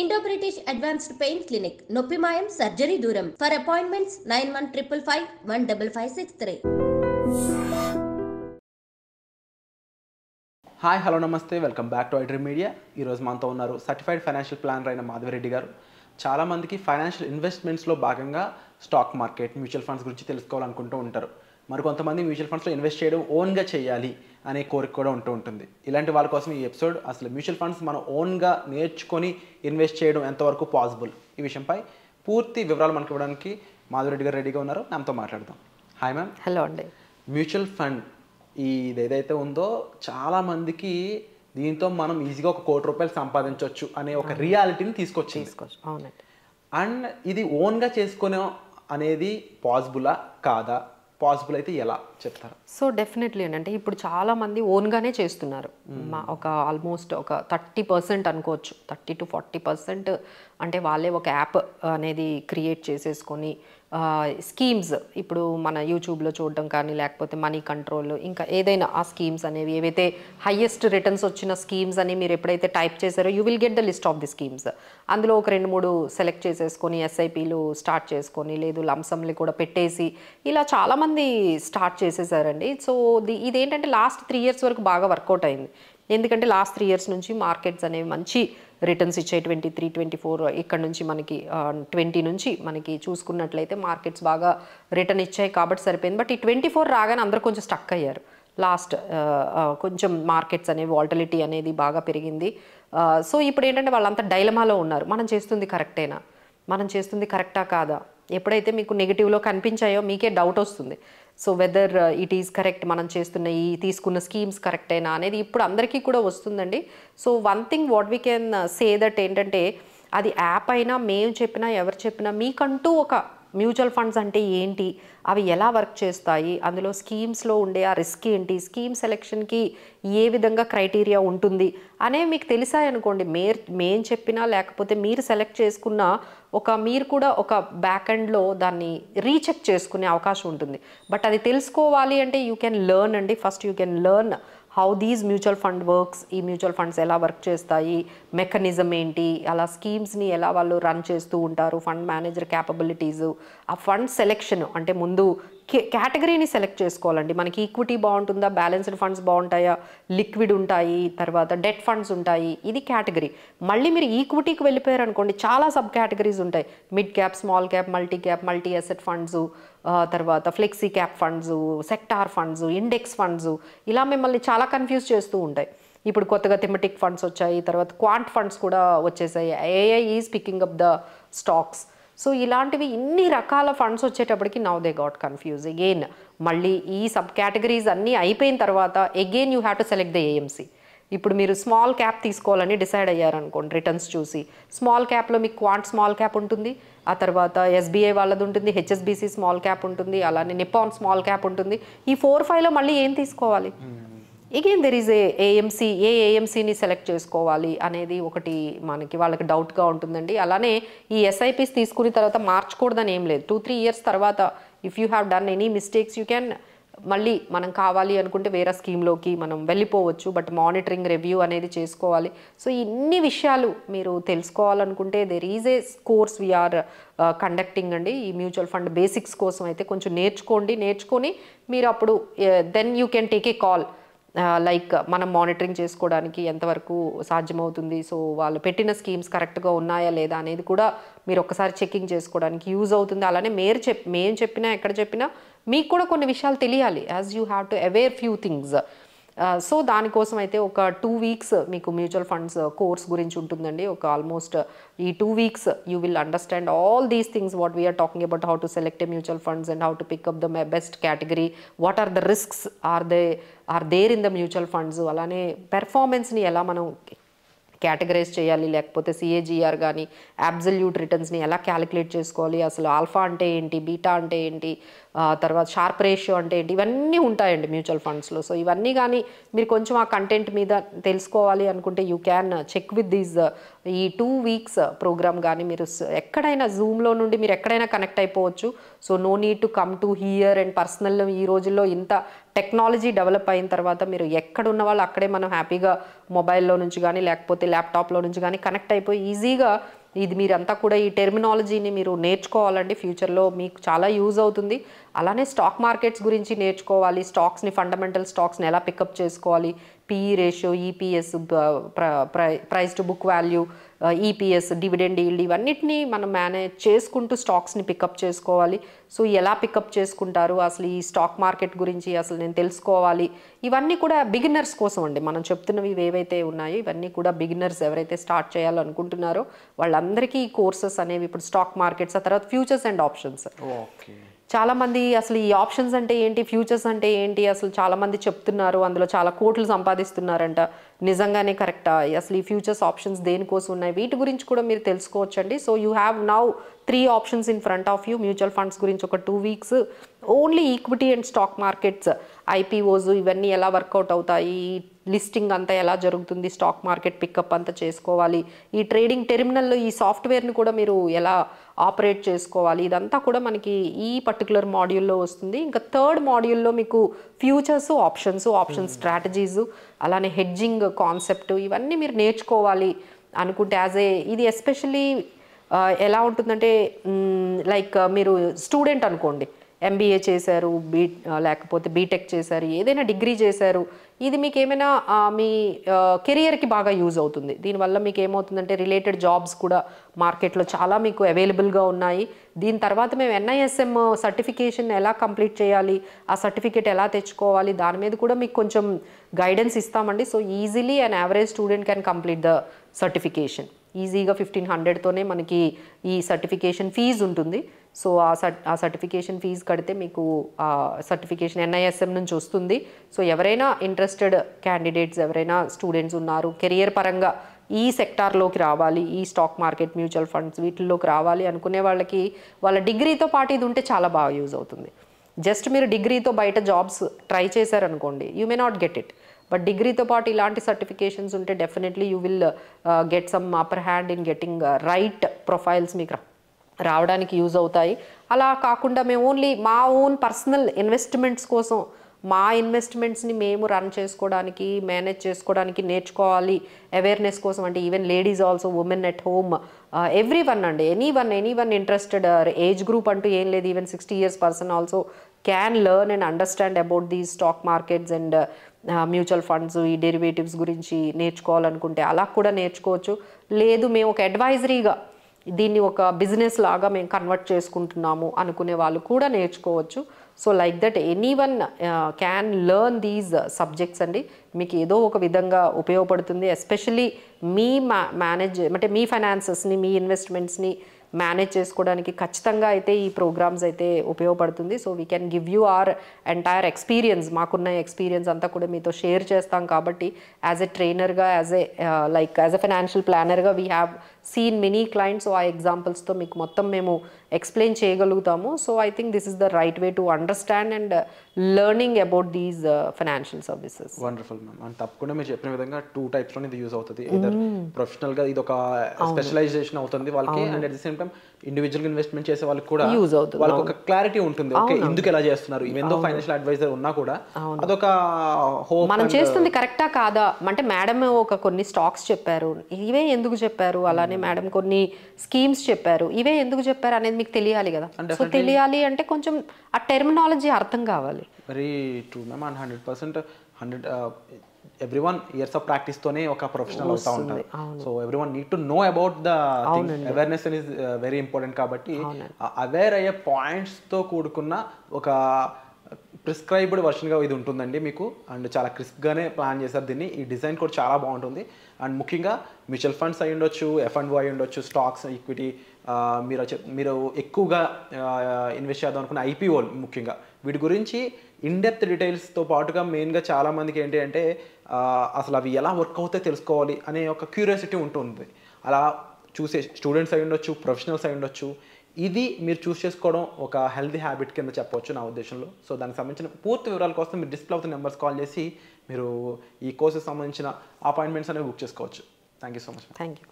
Indo British advanced pain clinic నొప్పి మాయం surgery దూరం ఫర్ అపాయింట్మెంట్స్ 9155515563. హాయ్ హలో నమస్తే welcome back to iDream media. ఈరోజు మనతో ఉన్నారు సర్టిఫైడ్ ఫైనాన్షియల్ ప్లానర్ అయిన మాధవిరెడ్డి గారు. చాలామందికి ఫైనాన్షియల్ ఇన్వెస్ట్మెంట్స్లో భాగంగా స్టాక్ మార్కెట్, మ్యూచువల్ ఫండ్స్ గురించి తెలుసుకోవాలనుకుంటూ ఉంటారు. మరికొంతమంది మ్యూచువల్ ఫండ్స్లో ఇన్వెస్ట్ చేయడం ఓన్గా చేయాలి అనే కోరిక కూడా ఉంటుంది. ఇలాంటి వాళ్ళ కోసం ఈ ఎపిసోడ్ అసలు మ్యూచువల్ ఫండ్స్ మనం ఓన్గా నేర్చుకొని ఇన్వెస్ట్ చేయడం ఎంతవరకు పాసిబుల్, ఈ విషయంపై పూర్తి వివరాలు మనకి ఇవ్వడానికి మాధవిరెడ్డి గారు రెడీగా ఉన్నారు. నాతో మాట్లాడదాం. Hi ma'am. హలో అండి. మ్యూచువల్ ఫండ్ ఇది ఏదైతే ఉందో చాలామందికి దీంతో మనం ఈజీగా ₹1 కోటి సంపాదించవచ్చు అనే ఒక రియాలిటీని తీసుకొచ్చింది. అవునండి. అండ్ ఇది ఓన్గా చేసుకునే అనేది పాసిబులా కాదా, పాసిబుల్ అయితే ఎలా చెప్తారు? సో డెఫినెట్లీ అంటే ఇప్పుడు చాలామంది ఓన్గానే చేస్తున్నారు. ఒక ఆల్మోస్ట్ ఒక 30% అనుకోవచ్చు, 30 to 40% అంటే వాళ్ళే ఒక యాప్ అనేది క్రియేట్ చేసేసుకొని స్కీమ్స్ ఇప్పుడు మన యూట్యూబ్లో చూడడం కానీ లేకపోతే మనీ కంట్రోల్ ఇంకా ఏదైనా ఆ స్కీమ్స్ అనేవి ఏవైతే హయ్యెస్ట్ రిటర్న్స్ వచ్చిన స్కీమ్స్ అని మీరు ఎప్పుడైతే టైప్ చేశారో you will get the list of the schemes. అందులో ఒక 2-3 సెలెక్ట్ చేసేసుకొని ఎస్ఐపీలు స్టార్ట్ చేసుకొని లేదు లంసమ్లు కూడా పెట్టేసి ఇలా చాలామంది స్టార్ట్ చేసేసారండి. సో ఇదేంటంటే లాస్ట్ 3 years వరకు బాగా వర్కౌట్ అయింది. ఎందుకంటే లాస్ట్ 3 years నుంచి మార్కెట్స్ అనేవి మంచి రిటర్న్స్ ఇచ్చాయి. 23, 24 ఇక్కడ నుంచి మనకి 20 నుంచి మనకి చూసుకున్నట్లయితే మార్కెట్స్ బాగా రిటర్న్ ఇచ్చాయి కాబట్టి సరిపోయింది. బట్ ఈ 24 రాగానే అందరూ కొంచెం స్టక్ అయ్యారు. లాస్ట్ కొంచెం మార్కెట్స్ అనేవి వాల్టిలిటీ అనేది బాగా పెరిగింది. సో ఇప్పుడు ఏంటంటే వాళ్ళంతా డైలమాలో ఉన్నారు. మనం చేస్తుంది కరెక్టేనా, మనం చేస్తుంది కరెక్టా కాదా, ఎప్పుడైతే మీకు నెగిటివ్లో కనిపించాయో మీకే డౌట్ వస్తుంది. So whether it is correct, మనం చేస్తున్న ఈ తీసుకున్న స్కీమ్స్ కరెక్టేనా అనేది ఇప్పుడు అందరికీ కూడా వస్తుందండి. So one thing what we can say that ఏంటంటే అది యాప్ అయినా మేము చెప్పినా ఎవరు చెప్పినా మీకంటూ ఒక మ్యూచువల్ ఫండ్స్ అంటే ఏంటి, అవి ఎలా వర్క్ చేస్తాయి, అందులో స్కీమ్స్లో ఉండే ఆ రిస్క్ ఏంటి, స్కీమ్ సెలెక్షన్కి ఏ విధంగా క్రైటీరియా ఉంటుంది అనేవి మీకు తెలిసాయనుకోండి, మేం చెప్పినా లేకపోతే మీరు సెలెక్ట్ చేసుకున్న మీరు కూడా ఒక బ్యాక్ ఎండ్లో దాన్ని రీచెక్ చేసుకునే అవకాశం ఉంటుంది. బట్ అది తెలుసుకోవాలి అంటే యూ కెన్ లెర్న్ అండి. First you can learn how these mutual fund works, ఈ మ్యూచువల్ ఫండ్స్ ఎలా వర్క్ చేస్తాయి, మెకానిజం ఏంటి, అలా స్కీమ్స్ని ఎలా వాళ్ళు రన్ చేస్తూ ఉంటారు, ఫండ్ మేనేజర్ క్యాపబిలిటీస్, ఆ ఫండ్ సెలెక్షన్ అంటే ముందు కేటగిరీని సెలెక్ట్ చేసుకోవాలండి. మనకి ఈక్విటీ బాగుంటుందా, బ్యాలెన్స్డ్ ఫండ్స్ బాగుంటాయా, లిక్విడ్ ఉంటాయి, తర్వాత డెట్ ఫండ్స్ ఉంటాయి, ఇది కేటగిరీ. మళ్ళీ మీరు ఈక్విటీకి వెళ్ళిపోయారు అనుకోండి, చాలా సబ్ కేటగిరీస్ ఉంటాయి. Mid cap, small cap, multi asset funds, తర్వాత flexi cap funds, sector funds, index funds, ఇలా మిమ్మల్ని చాలా కన్ఫ్యూజ్ చేస్తూ ఉంటాయి. ఇప్పుడు కొత్తగా థెమటిక్ ఫండ్స్ వచ్చాయి, తర్వాత క్వాంట్ ఫండ్స్ కూడా వచ్చేసాయి. AI is picking up the stocks. So ఇలాంటివి ఇన్ని రకాల ఫండ్స్ వచ్చేటప్పటికి now they got confuse again. మళ్ళీ ఈ సబ్ కేటగిరీస్ అన్నీ అయిపోయిన తర్వాత again you have to select the AMC. ఇప్పుడు మీరు స్మాల్ క్యాప్ తీసుకోవాలని డిసైడ్ అయ్యారనుకోండి, రిటర్న్స్ చూసి స్మాల్ క్యాప్లో మీకు క్వాంట్ స్మాల్ క్యాప్ ఉంటుంది, ఆ తర్వాత ఎస్బీఐ వాళ్ళది ఉంటుంది, హెచ్ఎస్బీసీ స్మాల్ క్యాప్ ఉంటుంది, అలానే నిప్పాన్ స్మాల్ క్యాప్ ఉంటుంది. ఈ 4-5లో మళ్ళీ ఏం తీసుకోవాలి, అగైన్ దెర్ ఈజ్ ఏఎంసీ, ఏ ఏఎంసీని సెలెక్ట్ చేసుకోవాలి అనేది ఒకటి మనకి వాళ్ళకి డౌట్గా ఉంటుందండి. అలానే ఈ ఎస్ఐపీస్ తీసుకున్న తర్వాత మార్చకూడదని ఏం లేదు. 2-3 years తర్వాత if you have done any mistakes you can మళ్ళీ మనం కావాలి అనుకుంటే వేరే స్కీమ్లోకి మనం వెళ్ళిపోవచ్చు. బట్ మానిటరింగ్ రివ్యూ అనేది చేసుకోవాలి. సో ఇన్ని విషయాలు మీరు తెలుసుకోవాలనుకుంటే there is a course we're conducting అండి. ఈ మ్యూచువల్ ఫండ్ బేసిక్స్ కోసం అయితే కొంచెం నేర్చుకొని మీరు అప్పుడు then you can take a call like మనం మానిటరింగ్ చేసుకోవడానికి ఎంతవరకు సాధ్యమవుతుంది, సో వాళ్ళు పెట్టిన స్కీమ్స్ కరెక్ట్గా ఉన్నాయా లేదా అనేది కూడా మీరు ఒక్కసారి చెకింగ్ చేసుకోవడానికి యూజ్ అవుతుంది. అలానే మేము చెప్పినా ఎక్కడ చెప్పినా మీకు కూడా కొన్ని విషయాలు తెలియాలి, as you have to aware few things. So దానికోసం అయితే ఒక 2 weeks మీకు మ్యూచువల్ ఫండ్స్ కోర్స్ గురించి ఉంటుందండి. ఒక ఆల్మోస్ట్ ఈ 2 weeks you will understand all these things what we're talking about, how to select a mutual funds and how to pick up the best category, what are the risks are there in the mutual funds, అలానే పెర్ఫార్మెన్స్ని ఎలా మనం categorise చేయాలి, లేకపోతే CAGR కానీ absolute రిటర్న్స్ని ఎలా calculate చేసుకోవాలి, అసలు ఆల్ఫా అంటే ఏంటి, బీటా అంటే ఏంటి, తర్వాత షార్ప్ రేషియో అంటే ఏంటి, ఇవన్నీ ఉంటాయండి మ్యూచువల్ ఫండ్స్లో. సో ఇవన్నీ కానీ మీరు కొంచెం ఆ కంటెంట్ మీద తెలుసుకోవాలి అనుకుంటే you can check with these ఈ 2 వీక్స్ ప్రోగ్రామ్ కానీ మీరు ఎక్కడైనా జూమ్లో నుండి మీరు ఎక్కడైనా కనెక్ట్ అయిపోవచ్చు. So no need to come to here and personal. ఈ రోజుల్లో ఇంత టెక్నాలజీ డెవలప్ అయిన తర్వాత మీరు ఎక్కడున్న వాళ్ళు అక్కడే మనం హ్యాపీగా మొబైల్లో నుంచి కానీ లేకపోతే ల్యాప్టాప్లో నుంచి కానీ కనెక్ట్ అయిపోయి ఈజీగా ఇది మీరంతా కూడా ఈ టెర్మినాలజీని మీరు నేర్చుకోవాలండి. ఫ్యూచర్లో మీకు చాలా యూజ్ అవుతుంది. అలానే స్టాక్ మార్కెట్స్ గురించి నేర్చుకోవాలి. స్టాక్స్ని, ఫండమెంటల్ స్టాక్స్ని ఎలా పికప్ చేసుకోవాలి, PE ratio, EPS, price to book value, EPS, dividend yield, ఇవన్నిటిని మనం మేనేజ్ చేసుకుంటూ స్టాక్స్ని పికప్ చేసుకోవాలి. సో ఎలా పికప్ చేసుకుంటారు, అసలు ఈ స్టాక్ మార్కెట్ గురించి అసలు నేను తెలుసుకోవాలి. ఇవన్నీ కూడా బిగినర్స్ కోసం అండి. మనం చెప్తున్నవి ఏవైతే ఉన్నాయో ఇవన్నీ కూడా బిగినర్స్ ఎవరైతే స్టార్ట్ చేయాలనుకుంటున్నారో వాళ్ళందరికీ ఈ కోర్సెస్ అనేవి ఇప్పుడు స్టాక్ మార్కెట్స్, ఆ తర్వాత ఫ్యూచర్స్ అండ్ ఆప్షన్స్. చాలామంది అసలు ఈ ఆప్షన్స్ అంటే ఏంటి, ఫ్యూచర్స్ అంటే ఏంటి అసలు చాలామంది చెప్తున్నారు, అందులో చాలా కోట్లు సంపాదిస్తున్నారంట. నిజంగానే కరెక్టా? అసలు ఈ ఫ్యూచర్స్ ఆప్షన్స్ దేనికోసం ఉన్నాయి, వీటి గురించి కూడా మీరు తెలుసుకోవచ్చండి. So you have now 3 options in front of you. Mutual funds గురించి ఒక 2 weeks, only equity and stock markets, IPOs ఇవన్నీ ఎలా వర్కౌట్ అవుతాయి, లిస్టింగ్ అంతా ఎలా జరుగుతుంది, స్టాక్ మార్కెట్ పికప్ అంతా చేసుకోవాలి, ఈ ట్రేడింగ్ టెర్మినల్లో ఈ సాఫ్ట్వేర్ని కూడా మీరు ఎలా ఆపరేట్ చేసుకోవాలి, ఇదంతా కూడా మనకి ఈ పర్టికులర్ మాడ్యూల్లో వస్తుంది. ఇంకా 3rd మాడ్యూల్లో మీకు ఫ్యూచర్స్, ఆప్షన్ స్ట్రాటజీస్, అలానే హెడ్జింగ్ కాన్సెప్ట్, ఇవన్నీ మీరు నేర్చుకోవాలి అనుకుంటే ఇది ఎస్పెషల్లీ ఎలా ఉంటుందంటే లైక్ మీరు స్టూడెంట్ అనుకోండి, ఎంబీఏ చేశారు, లేకపోతే బీటెక్ చేశారు, ఏదైనా డిగ్రీ చేశారు, ఇది మీకు ఏమైనా మీ కెరియర్కి బాగా యూజ్ అవుతుంది. దీనివల్ల మీకు ఏమవుతుందంటే రిలేటెడ్ జాబ్స్ కూడా మార్కెట్లో చాలా మీకు అవైలబుల్గా ఉన్నాయి. దీని తర్వాత మేము ఎన్ఐఎస్ఎం సర్టిఫికేషన్ ఎలా కంప్లీట్ చేయాలి, ఆ సర్టిఫికేట్ ఎలా తెచ్చుకోవాలి, దాని మీద కూడా మీకు కొంచెం గైడెన్స్ ఇస్తామండి. So easily and average student can complete the certification. ఈజీగా 1500తోనే మనకి ఈ సర్టిఫికేషన్ ఫీజు ఉంటుంది. సో ఆ సర్టిఫికేషన్ ఫీజు కడితే మీకు సర్టిఫికేషన్ ఎన్ఐఎస్ఎం నుంచి వస్తుంది. సో ఎవరైనా ఇంట్రెస్టెడ్ క్యాండిడేట్స్, ఎవరైనా స్టూడెంట్స్ ఉన్నారు, కెరియర్ పరంగా ఈ సెక్టార్లోకి రావాలి, ఈ స్టాక్ మార్కెట్, మ్యూచువల్ ఫండ్స్ వీటిల్లోకి రావాలి అనుకునే వాళ్ళకి వాళ్ళ డిగ్రీతో పాటు ఇది ఉంటే చాలా బాగా యూజ్ అవుతుంది. జస్ట్ మీరు డిగ్రీతో బయట జాబ్స్ ట్రై చేశారనుకోండి, you may not get it. But డిగ్రీతో పాటు ఇలాంటి సర్టిఫికేషన్స్ ఉంటే definitely you will get some upper hand in getting right profiles మీకు రావడానికి యూజ్ అవుతాయి. అలా కాకుండా మేము ఓన్లీ మా ఓన్ పర్సనల్ ఇన్వెస్ట్మెంట్స్ కోసం, మా ఇన్వెస్ట్మెంట్స్ని మేము రన్ చేసుకోవడానికి, మేనేజ్ చేసుకోవడానికి నేర్చుకోవాలి అవేర్నెస్ కోసం అంటే even ladies also, women at home, everyone అండి, anyone interested, age group అంటూ ఏం లేదు, even 60 years person also can learn and understand about the stock markets and mutual funds, ఈ డెరివేటివ్స్ గురించి నేర్చుకోవాలనుకుంటే అలా కూడా నేర్చుకోవచ్చు. లేదు మేము ఒక అడ్వైజరీగా దీన్ని ఒక బిజినెస్ లాగా మేము కన్వర్ట్ చేసుకుంటున్నాము అనుకునే వాళ్ళు కూడా నేర్చుకోవచ్చు. So like that anyone can learn these subjects అండి. మీకు ఏదో ఒక విధంగా ఉపయోగపడుతుంది. ఎస్పెషల్లీ మీ అంటే మీ ఫైనాన్సెస్ని, మీ ఇన్వెస్ట్మెంట్స్ని మేనేజ్ చేసుకోవడానికి ఖచ్చితంగా అయితే ఈ ప్రోగ్రామ్స్ అయితే ఉపయోగపడుతుంది. So we can give you our entire experience, మాకున్న ఎక్స్పీరియన్స్ అంతా కూడా మీతో షేర్ చేస్తాం. కాబట్టి యాజ్ ఎ ట్రైనర్గా, యాజ్ ఎ ఫైనాన్షియల్ ప్లానర్గా we have seen many clients. So ఆ ఎగ్జాంపుల్స్తో మీకు మొత్తం మేము ఎక్స్ప్లెయిన్ చేయగలుగుతాము. So I think this is the right way to understand and learning about these financial services. Wonderful ma'am. And తప్పకుండా మీరు చెప్పిన విధంగా 2 typesలో ఇది యూజ్ అవుతుంది. ఇదర్ ప్రొఫెషనల్గా ఇది ఒక స్పెషలైజేషన్ అవుతుంది వాళ్ళకి, and at the same time individual investment చేసే వాళ్ళకి కూడా యూజ్ అవుతుంది. వాళ్ళకి ఒక క్లారిటీ ఉంటుంది, ఓకే ఎందుకు ఎలా చేస్తున్నారు, ఈవెన్ ఫైనాన్షియల్ అడ్వైజర్ ఉన్నా కూడా అదొక హోప్, మనం చేస్తుంది కరెక్టా కాదా అంటే మేడం కొన్ని స్టాక్స్ చెప్పారు, ఇవే ఎందుకు చెప్పారు, అలానే మేడం కొన్ని స్కీమ్స్ చెప్పారు, ఇవే ఎందుకు చెప్పారు అనేది మీకు తెలియాలి కదా. సో తెలియాలి అంటే కొంచెం ఆ టెర్మినాలజీ అర్థం కావాలి. Very true ma'am. And 100% everyone years of practice తోనే ఒక ప్రొఫెషనల్ అవుతా ఉంటారు. So everyone need to know about the thing. Awareness is very important. కాబట్టి అవేర్ అయ్యే పాయింట్స్ తో కూడుకున్న ఒక ప్రిస్క్రైబ్డ్ వర్షన్గా ఇది ఉంటుందండి మీకు. అండ్ చాలా క్రిస్ప్గానే ప్లాన్ చేశారు దీన్ని. ఈ డిజైన్ కూడా చాలా బాగుంటుంది. అండ్ ముఖ్యంగా మ్యూచువల్ ఫండ్స్ అయి ఉండొచ్చు, F&O అయి ఉండొచ్చు, స్టాక్స్, ఈక్విటీ, మీరు ఎక్కువగా ఇన్వెస్ట్ చేద్దాం అనుకున్న IPOలు ముఖ్యంగా వీటి గురించి ఇన్డెప్త్ డీటెయిల్స్తో పాటుగా మెయిన్గా చాలామందికి ఏంటి అంటే అసలు అవి ఎలా వర్క్ అవుతాయో తెలుసుకోవాలి అనే ఒక క్యూరియాసిటీ ఉంటుంది. అలా చూసే స్టూడెంట్స్ అయి ఉండొచ్చు, ప్రొఫెషనల్స్ అయి ఉండొచ్చు. ఇది మీరు చూస్ చేసుకోవడం ఒక హెల్తీ హ్యాబిట్ కింద చెప్పవచ్చు నా ఉద్దేశంలో. సో దానికి సంబంధించిన పూర్తి వివరాల కోసం మీరు డిస్ప్లే అవుతున్న నెంబర్స్ కాల్ చేసి మీరు ఈ కోర్సుకి సంబంధించిన అపాయింట్మెంట్స్ అనేవి బుక్ చేసుకోవచ్చు. Thank you so much. Thank you.